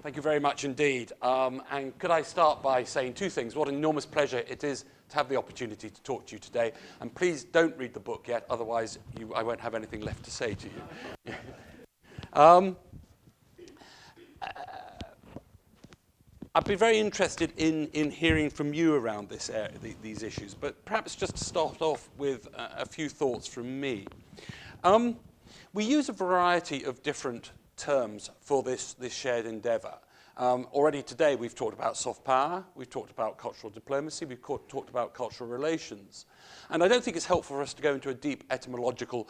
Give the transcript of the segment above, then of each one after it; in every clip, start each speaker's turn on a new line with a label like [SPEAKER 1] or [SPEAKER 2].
[SPEAKER 1] Thank you very much indeed. And could I start by saying two things. What an enormous pleasure it is to have the opportunity to talk to you today. And please don't read the book yet, otherwise I won't have anything left to say to you. I'd be very interested in hearing from you around this area, these issues, but perhaps just to start off with a few thoughts from me. We use a variety of different terms for this shared endeavour. Already today we've talked about soft power, we've talked about cultural diplomacy, we've talked about cultural relations. And I don't think it's helpful for us to go into a deep etymological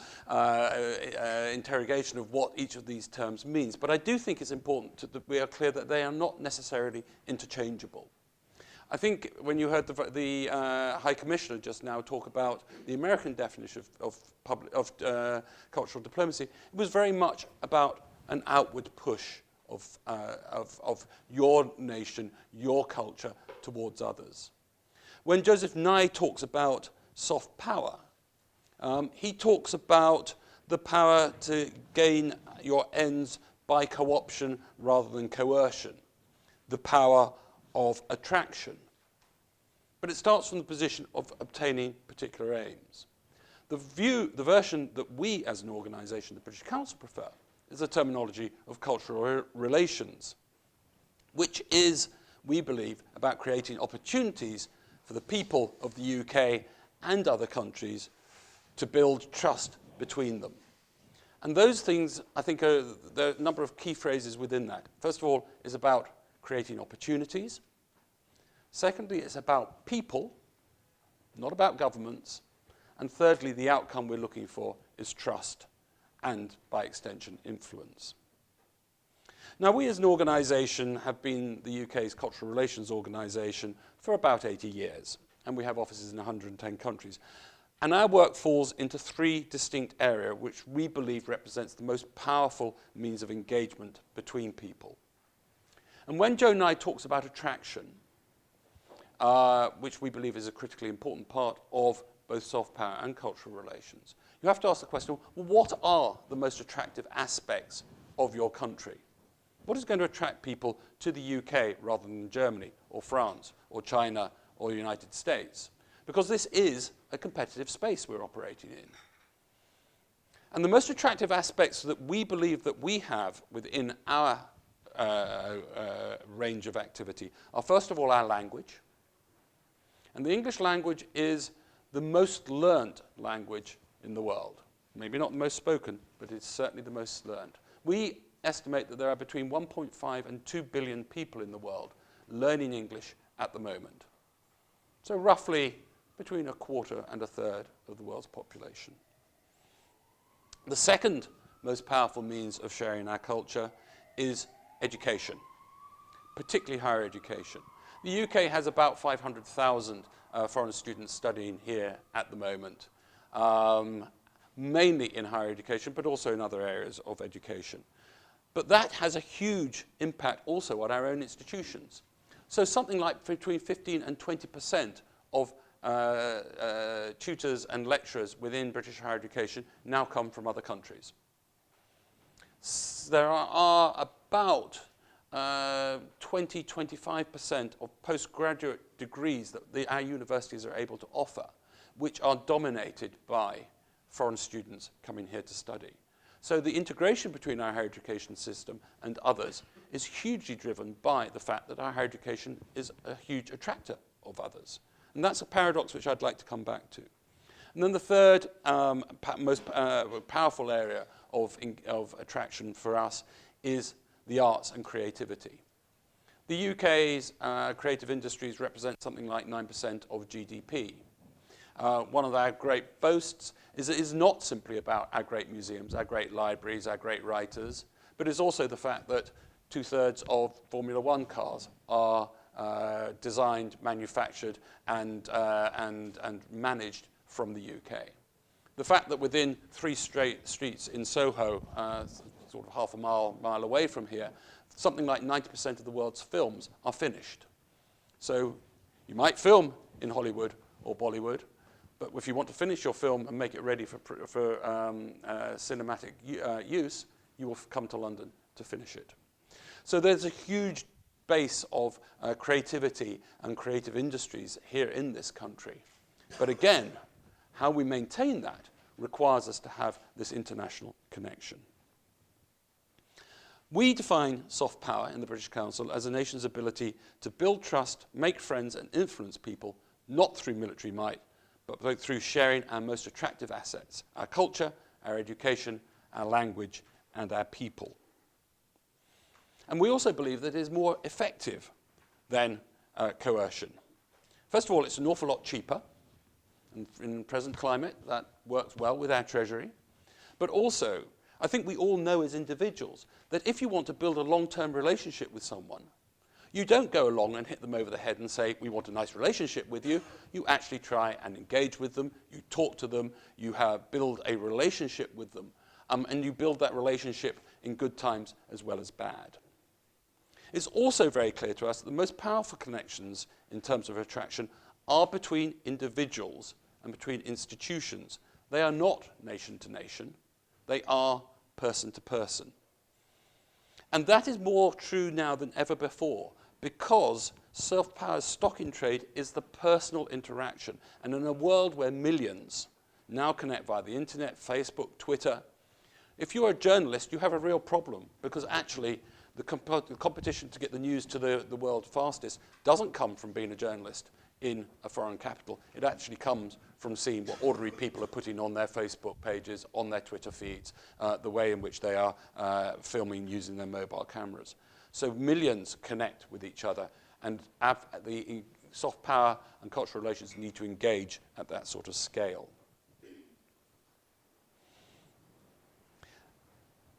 [SPEAKER 1] interrogation of what each of these terms means, but I do think it's important that we are clear that they are not necessarily interchangeable. I think when you heard the High Commissioner just now talk about the American definition of cultural diplomacy, it was very much about an outward push of your nation, your culture towards others. When Joseph Nye talks about soft power, he talks about the power to gain your ends by co-option rather than coercion, the power of attraction. But it starts from the position of obtaining particular aims. The version that we as an organisation, the British Council, prefer is the terminology of cultural relations, which is, we believe, about creating opportunities for the people of the UK and other countries to build trust between them. And those things, I think, there are a number of key phrases within that. First of all, is about creating opportunities. Secondly, it's about people, not about governments. And thirdly, the outcome we're looking for is trust and, by extension, influence. Now, we as an organisation have been the UK's cultural relations organisation for about 80 years, and we have offices in 110 countries. And our work falls into three distinct areas, which we believe represents the most powerful means of engagement between people. And when Joe Nye talks about attraction, which we believe is a critically important part of both soft power and cultural relations, you have to ask the question, well, what are the most attractive aspects of your country? What is going to attract people to the UK rather than Germany or France or China or the United States? Because this is a competitive space we're operating in. And the most attractive aspects that we believe that we have within our range of activity are, first of all, our language. And the English language is the most learnt language in the world. Maybe not the most spoken, but it's certainly the most learnt. We estimate that there are between 1.5 and 2 billion people in the world learning English at the moment. So roughly between a quarter and a third of the world's population. The second most powerful means of sharing our culture is education, particularly higher education. The UK has about 500,000 foreign students studying here at the moment, mainly in higher education, but also in other areas of education. But that has a huge impact also on our own institutions. So something like between 15 and 20% of tutors and lecturers within British higher education now come from other countries. There are about 20–25% of postgraduate degrees that our universities are able to offer, which are dominated by foreign students coming here to study. So the integration between our higher education system and others is hugely driven by the fact that our higher education is a huge attractor of others. And that's a paradox which I'd like to come back to. And then the third most powerful area of attraction for us is the arts and creativity. The UK's creative industries represent something like 9% of GDP. One of our great boasts is it is not simply about our great museums, our great libraries, our great writers, but it's also the fact that 2/3 of Formula One cars are designed, manufactured, and managed from the UK. The fact that within 3 straight streets in Soho, sort of half a mile away from here, something like 90% of the world's films are finished. So you might film in Hollywood or Bollywood, but if you want to finish your film and make it ready for cinematic use, you will come to London to finish it. So there's a huge base of creativity and creative industries here in this country. But again, how we maintain that requires us to have this international connection. We define soft power in the British Council as a nation's ability to build trust, make friends, and influence people, not through military might, but through sharing our most attractive assets, our culture, our education, our language, and our people. And we also believe that it is more effective than coercion. First of all, it's an awful lot cheaper. And in the present climate, that works well with our Treasury. But also, I think we all know as individuals that if you want to build a long-term relationship with someone, you don't go along and hit them over the head and say, we want a nice relationship with you. You actually try and engage with them. You talk to them. You build a relationship with them. And you build that relationship in good times as well as bad. It's also very clear to us that the most powerful connections in terms of attraction are between individuals and between institutions. They are not nation to nation. They are person to person. And that is more true now than ever before, because self-power's stock in trade is the personal interaction. And in a world where millions now connect via the internet, Facebook, Twitter, if you're a journalist, you have a real problem, because actually the competition to get the news to the world fastest doesn't come from being a journalist in a foreign capital. It actually comes from seeing what ordinary people are putting on their Facebook pages, on their Twitter feeds, the way in which they are filming using their mobile cameras. So millions connect with each other, and the soft power and cultural relations need to engage at that sort of scale.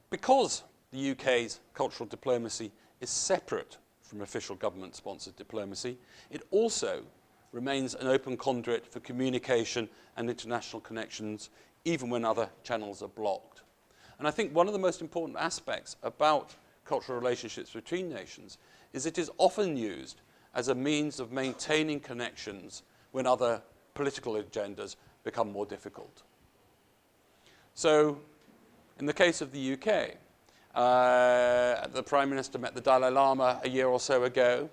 [SPEAKER 1] Because the UK's cultural diplomacy is separate from official government-sponsored diplomacy, it also remains an open conduit for communication and international connections, even when other channels are blocked. And I think one of the most important aspects about cultural relationships between nations is it is often used as a means of maintaining connections when other political agendas become more difficult. So, in the case of the UK, the Prime Minister met the Dalai Lama a year or so ago.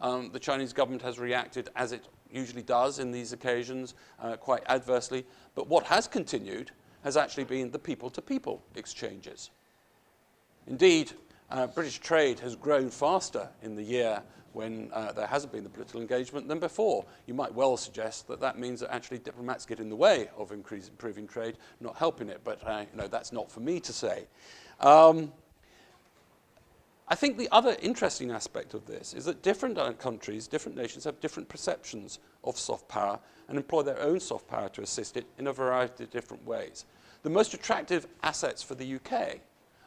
[SPEAKER 1] The Chinese government has reacted, as it usually does in these occasions, quite adversely. But what has continued has actually been the people-to-people exchanges. Indeed, British trade has grown faster in the year when there hasn't been the political engagement than before. You might well suggest that that means that actually diplomats get in the way of improving trade, not helping it, but that's not for me to say. I think the other interesting aspect of this is that different countries, different nations have different perceptions of soft power and employ their own soft power to assist it in a variety of different ways. The most attractive assets for the UK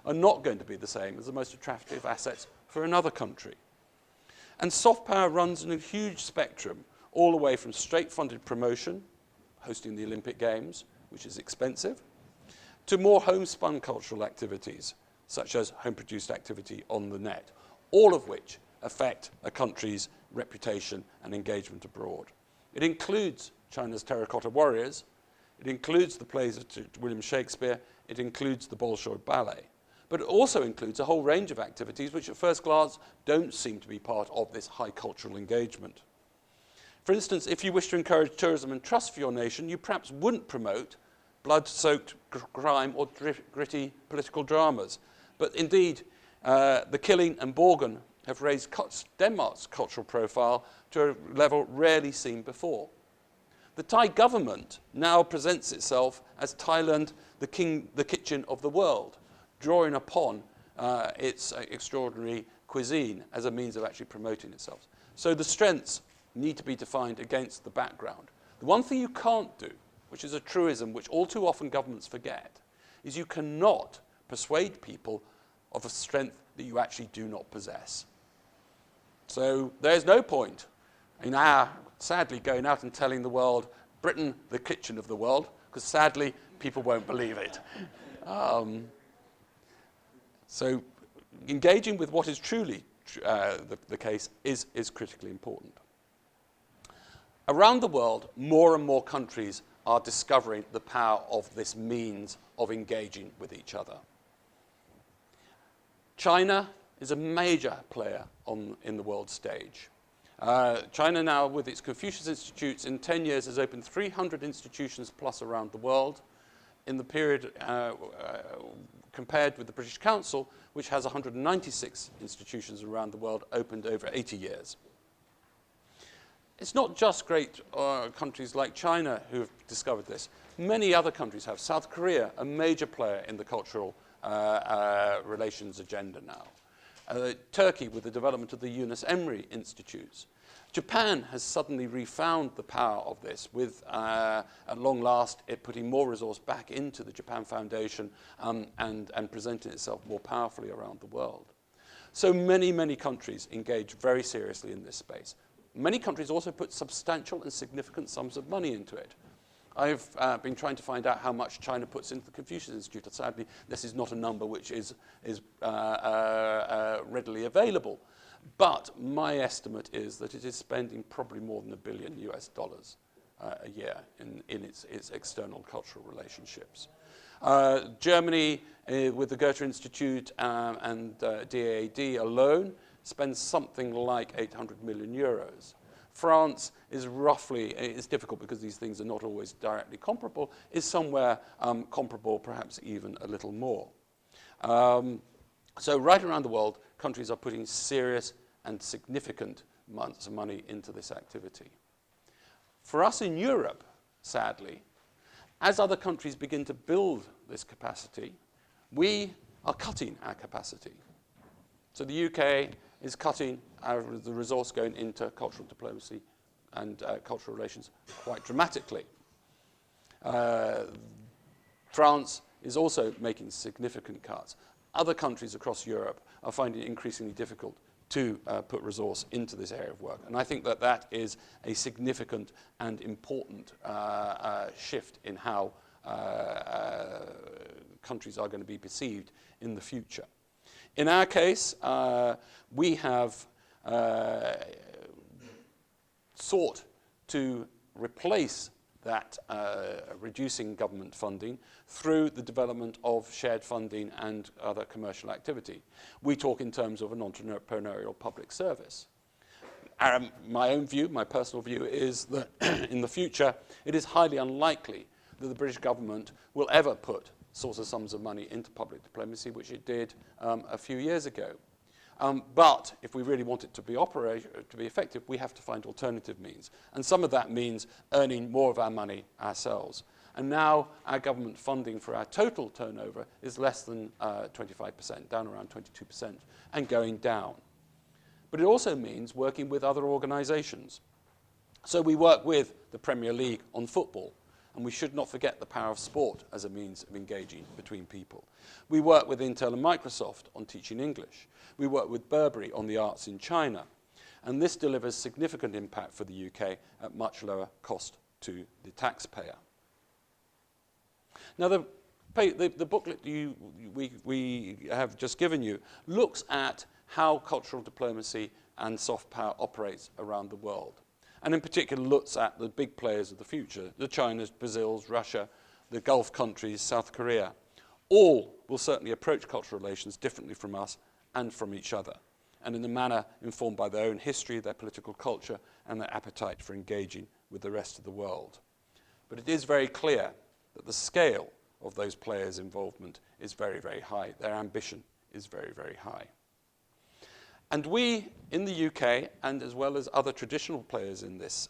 [SPEAKER 1] are not going to be the same as the most attractive assets for another country. And soft power runs in a huge spectrum, all the way from state-funded promotion, hosting the Olympic Games, which is expensive, to more homespun cultural activities, such as home-produced activity on the net, all of which affect a country's reputation and engagement abroad. It includes China's Terracotta Warriors, it includes the plays of William Shakespeare, it includes the Bolshoi Ballet, but it also includes a whole range of activities which at first glance don't seem to be part of this high cultural engagement. For instance, if you wish to encourage tourism and trust for your nation, you perhaps wouldn't promote blood-soaked crime or gritty political dramas. But indeed, The Killing and Borgen have raised Denmark's cultural profile to a level rarely seen before. The Thai government now presents itself as Thailand, the kitchen of the world, drawing upon its extraordinary cuisine as a means of actually promoting itself. So the strengths need to be defined against the background. The one thing you can't do, which is a truism which all too often governments forget, is you cannot persuade people of a strength that you actually do not possess. So there's no point in sadly going out and telling the world, Britain, the kitchen of the world, because sadly, people won't believe it. So engaging with what is truly the case is critically important. Around the world, more and more countries are discovering the power of this means of engaging with each other. China is a major player in the world stage. China now, with its Confucius Institutes, in 10 years has opened 300 institutions plus around the world. In the period compared with the British Council, which has 196 institutions around the world opened over 80 years. It's not just great countries like China who have discovered this. Many other countries have. South Korea, a major player in the cultural relations agenda now. Turkey, with the development of the Yunus Emre Institutes. Japan has suddenly refound the power of this, with, at long last, it putting more resource back into the Japan Foundation and presenting itself more powerfully around the world. So many, many countries engage very seriously in this space. Many countries also put substantial and significant sums of money into it. I've been trying to find out how much China puts into the Confucius Institute. Sadly, this is not a number which is readily available. But my estimate is that it is spending probably more than $1 billion a year in its external cultural relationships. Germany, with the Goethe Institute and DAAD alone, spends something like 800 million euros. France is roughly, it's difficult because these things are not always directly comparable, is somewhere comparable, perhaps even a little more. So right around the world, countries are putting serious and significant amounts of money into this activity. For us in Europe, sadly, as other countries begin to build this capacity, we are cutting our capacity. So the UK is cutting the resource going into cultural diplomacy and cultural relations quite dramatically. France is also making significant cuts. Other countries across Europe are finding it increasingly difficult to put resource into this area of work. And I think that that is a significant and important shift in how countries are going to be perceived in the future. In our case, we have sought to replace that reducing government funding through the development of shared funding and other commercial activity. We talk in terms of an entrepreneurial public service. My own view, my personal view, is that in the future, it is highly unlikely that the British government will ever put sorts of sums of money into public diplomacy, which it did a few years ago. But if we really want it to be effective, we have to find alternative means. And some of that means earning more of our money ourselves. And now our government funding for our total turnover is less than 25%, down around 22%, and going down. But it also means working with other organisations. So we work with the Premier League on football. And we should not forget the power of sport as a means of engaging between people. We work with Intel and Microsoft on teaching English. We work with Burberry on the arts in China. And this delivers significant impact for the UK at much lower cost to the taxpayer. Now, the booklet we have just given you looks at how cultural diplomacy and soft power operates around the world. And in particular looks at the big players of the future, the Chinas, Brazils, Russia, the Gulf countries, South Korea. All will certainly approach cultural relations differently from us and from each other, and in a manner informed by their own history, their political culture, and their appetite for engaging with the rest of the world. But it is very clear that the scale of those players' involvement is very, very high. Their ambition is very, very high. And we, in the UK, and as well as other traditional players in this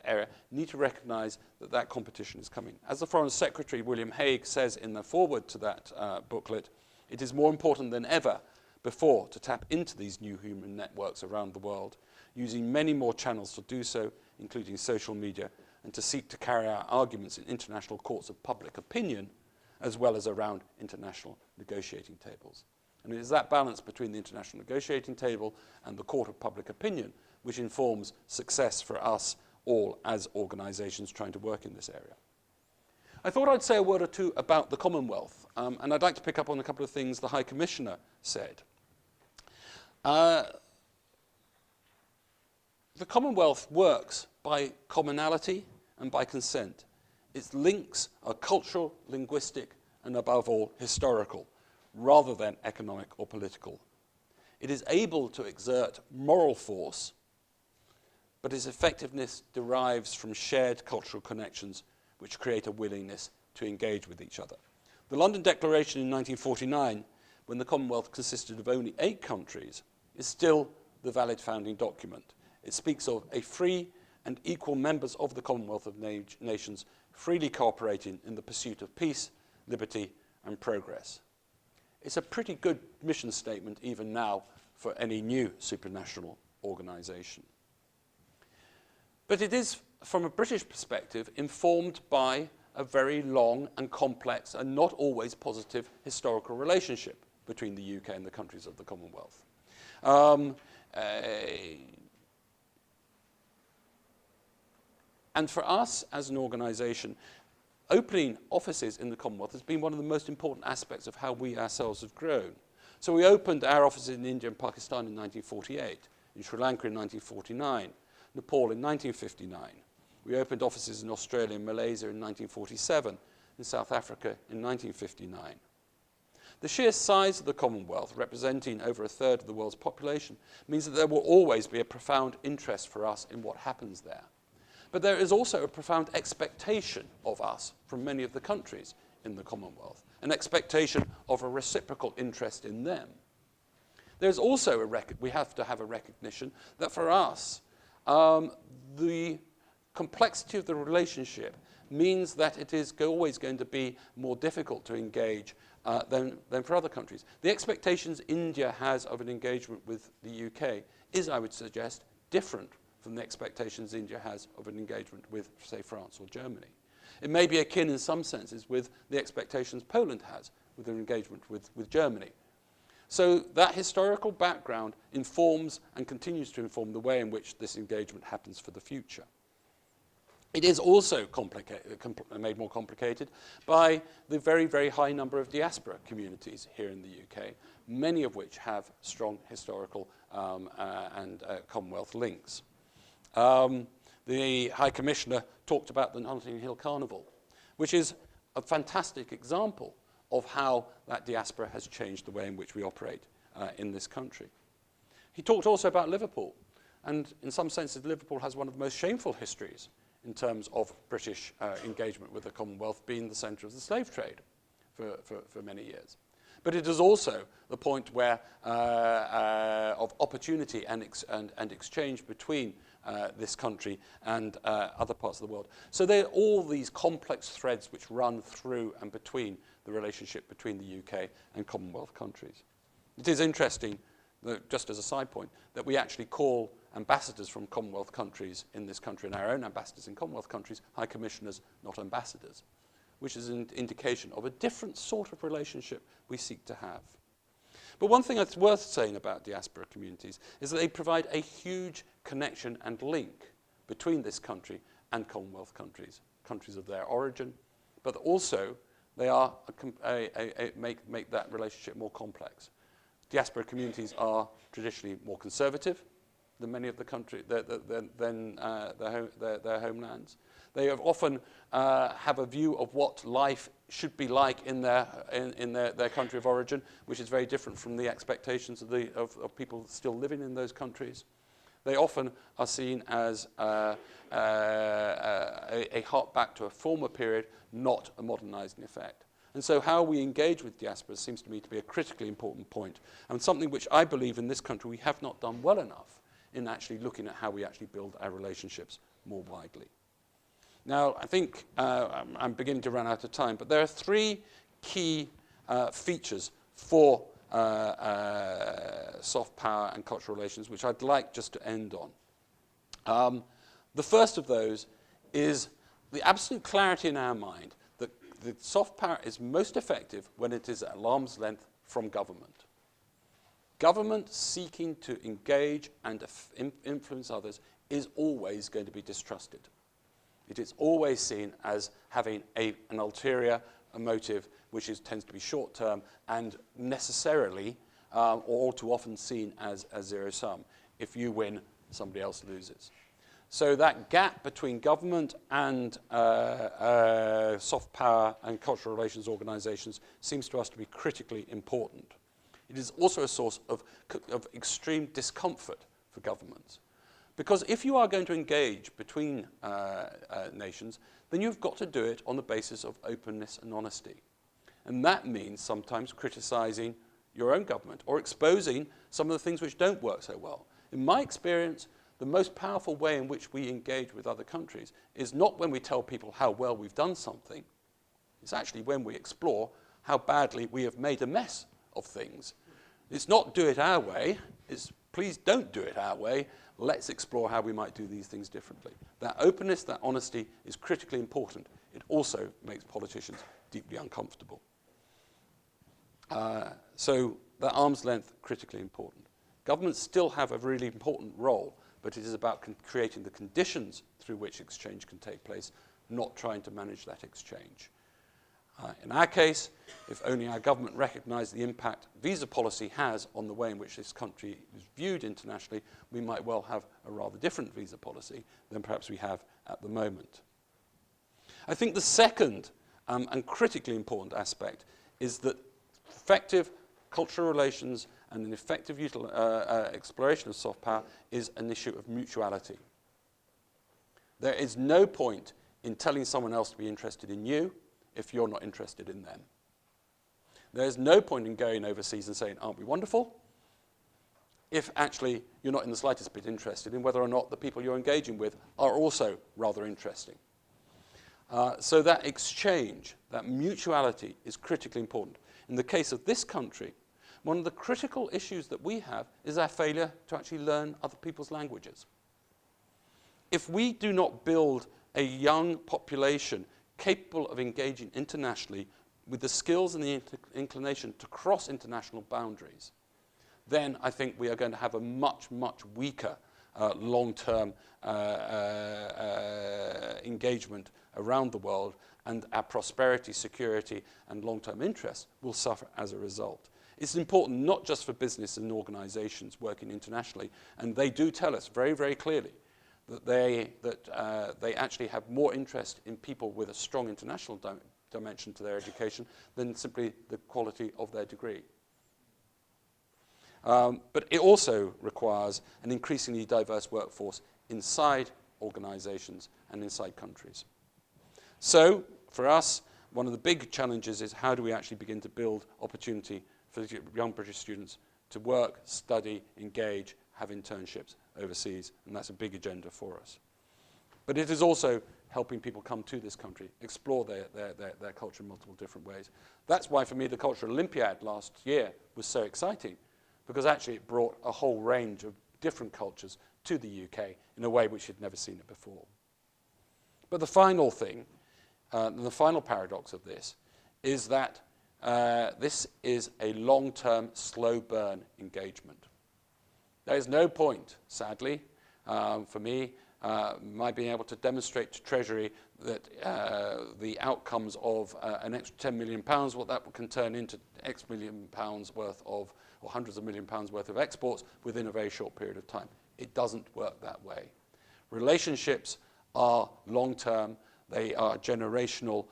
[SPEAKER 1] area, need to recognise that that competition is coming. As the Foreign Secretary, William Hague, says in the foreword to that booklet, it is more important than ever before to tap into these new human networks around the world, using many more channels to do so, including social media, and to seek to carry out arguments in international courts of public opinion, as well as around international negotiating tables. And it is that balance between the international negotiating table and the court of public opinion which informs success for us all as organisations trying to work in this area. I thought I'd say a word or two about the Commonwealth, and I'd like to pick up on a couple of things the High Commissioner said. The Commonwealth works by commonality and by consent. Its links are cultural, linguistic, and above all, historical. rather than economic or political. It is able to exert moral force, but its effectiveness derives from shared cultural connections which create a willingness to engage with each other. The London Declaration in 1949, when the Commonwealth consisted of only 8 countries, is still the valid founding document. It speaks of a free and equal members of the Commonwealth of Nations freely cooperating in the pursuit of peace, liberty, and progress. It's a pretty good mission statement even now for any new supranational organisation. But it is, from a British perspective, informed by a very long and complex and not always positive historical relationship between the UK and the countries of the Commonwealth. And for us as an organisation, opening offices in the Commonwealth has been one of the most important aspects of how we ourselves have grown. So we opened our offices in India and Pakistan in 1948, in Sri Lanka in 1949, Nepal in 1959. We opened offices in Australia and Malaysia in 1947, in South Africa in 1959. The sheer size of the Commonwealth, representing over a third of the world's population, means that there will always be a profound interest for us in what happens there. But there is also a profound expectation of us from many of the countries in the Commonwealth, an expectation of a reciprocal interest in them. There's also we have to have a recognition that for us, the complexity of the relationship means that it is always going to be more difficult to engage than for other countries. The expectations India has of an engagement with the UK is, I would suggest, different from the expectations India has of an engagement with, say, France or Germany. It may be akin in some senses with the expectations Poland has with an engagement with Germany. So that historical background informs and continues to inform the way in which this engagement happens for the future. It is also made more complicated by the very, very high number of diaspora communities here in the UK, many of which have strong historical and Commonwealth links. The High Commissioner talked about the Notting Hill Carnival, which is a fantastic example of how that diaspora has changed the way in which we operate in this country. He talked also about Liverpool, and in some senses Liverpool has one of the most shameful histories in terms of British engagement with the Commonwealth, being the centre of the slave trade for many years. But it is also the point where of opportunity and exchange between this country and other parts of the world. So there are all these complex threads which run through and between the relationship between the UK and Commonwealth countries. It is interesting, just as a side point, that we actually call ambassadors from Commonwealth countries in this country and our own ambassadors in Commonwealth countries High Commissioners, not ambassadors, which is an indication of a different sort of relationship we seek to have. But one thing that's worth saying about diaspora communities is that they provide a huge connection and link between this country and Commonwealth countries, countries of their origin, but also they are make that relationship more complex. Diaspora communities are traditionally more conservative than many of the country than their homelands. They have often have a view of what life should be like in their country of origin, which is very different from the expectations of people still living in those countries. They often are seen as a hark back to a former period, not a modernising effect. And so how we engage with diasporas seems to me to be a critically important point, and something which I believe in this country we have not done well enough in actually looking at how we actually build our relationships more widely. Now, I think I'm beginning to run out of time, but there are 3 key features for soft power and cultural relations, which I'd like just to end on. The first of those is the absolute clarity in our mind that the soft power is most effective when it is at arm's length from government. Government seeking to engage and influence others is always going to be distrusted. It is always seen as having an ulterior motive, which tends to be short-term and necessarily, or all too often, seen as zero-sum. If you win, somebody else loses. So that gap between government and soft power and cultural relations organizations seems to us to be critically important. It is also a source of extreme discomfort for governments. Because if you are going to engage between nations, then you've got to do it on the basis of openness and honesty. And that means sometimes criticizing your own government or exposing some of the things which don't work so well. In my experience, the most powerful way in which we engage with other countries is not when we tell people how well we've done something. It's actually when we explore how badly we have made a mess of things. It's not do it our way, it's please don't do it our way, let's explore how we might do these things differently. That openness, that honesty is critically important. It also makes politicians deeply uncomfortable. So that arm's length, critically important. Governments still have a really important role, but it is about creating the conditions through which exchange can take place, not trying to manage that exchange. In our case, if only our government recognised the impact visa policy has on the way in which this country is viewed internationally, we might well have a rather different visa policy than perhaps we have at the moment. I think the second and critically important aspect is that effective cultural relations and an effective exploration of soft power is an issue of mutuality. There is no point in telling someone else to be interested in you if you're not interested in them. There's no point in going overseas and saying, aren't we wonderful? If actually you're not in the slightest bit interested in whether or not the people you're engaging with are also rather interesting. So that exchange, that mutuality is critically important. In the case of this country, one of the critical issues that we have is our failure to actually learn other people's languages. If we do not build a young population capable of engaging internationally with the skills and the inclination to cross international boundaries, then I think we are going to have a much, much weaker long-term engagement around the world, and our prosperity, security, and long-term interests will suffer as a result. It's important not just for business and organizations working internationally, and they do tell us very, very clearly that they actually have more interest in people with a strong international dimension to their education than simply the quality of their degree. But it also requires an increasingly diverse workforce inside organizations and inside countries. So, for us, one of the big challenges is how do we actually begin to build opportunity for young British students to work, study, engage, have internships overseas, and that's a big agenda for us. But it is also helping people come to this country, explore their culture in multiple different ways. That's why, for me, the Cultural Olympiad last year was so exciting, because actually it brought a whole range of different cultures to the UK in a way which had never seen it before. But the final thing, the final paradox of this, is that this is a long-term, slow-burn engagement. There is no point, sadly, for me, my being able to demonstrate to Treasury that the outcomes of an extra £10 million, what that can turn into X million pounds worth of, or hundreds of million pounds worth of exports within a very short period of time. It doesn't work that way. Relationships are long-term, they are generational.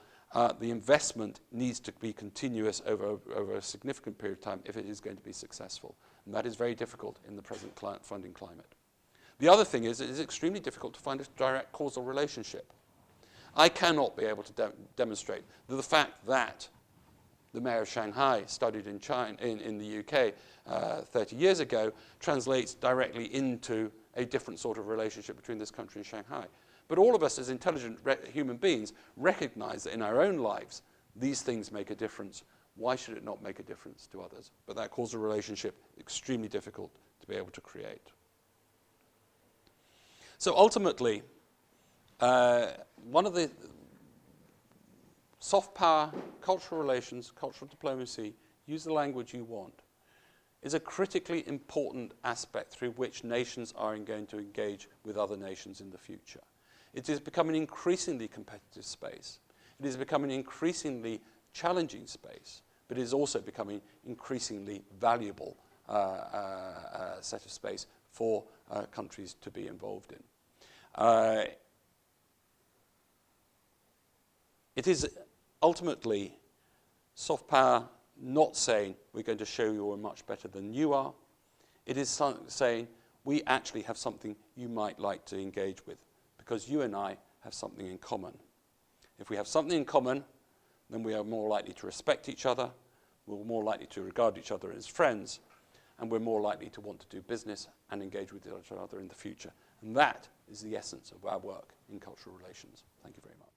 [SPEAKER 1] The investment needs to be continuous over a significant period of time if it is going to be successful. And that is very difficult in the present funding climate. The other thing is, it is extremely difficult to find a direct causal relationship. I cannot be able to demonstrate that the fact that the mayor of Shanghai studied in China, in the UK 30 years ago translates directly into a different sort of relationship between this country and Shanghai. But all of us as intelligent human beings recognize that in our own lives, these things make a difference. Why should it not make a difference to others? But that causal relationship, extremely difficult to be able to create. So ultimately, one of the soft power, cultural relations, cultural diplomacy, use the language you want, is a critically important aspect through which nations are going to engage with other nations in the future. It is becoming an increasingly competitive space. It is becoming an increasingly challenging space, but it is also becoming increasingly valuable set of space for countries to be involved in. It is ultimately soft power not saying we're going to show you we're much better than you are. It is saying we actually have something you might like to engage with because you and I have something in common. If we have something in common, then we are more likely to respect each other, we're more likely to regard each other as friends, and we're more likely to want to do business and engage with each other in the future. And that is the essence of our work in cultural relations. Thank you very much.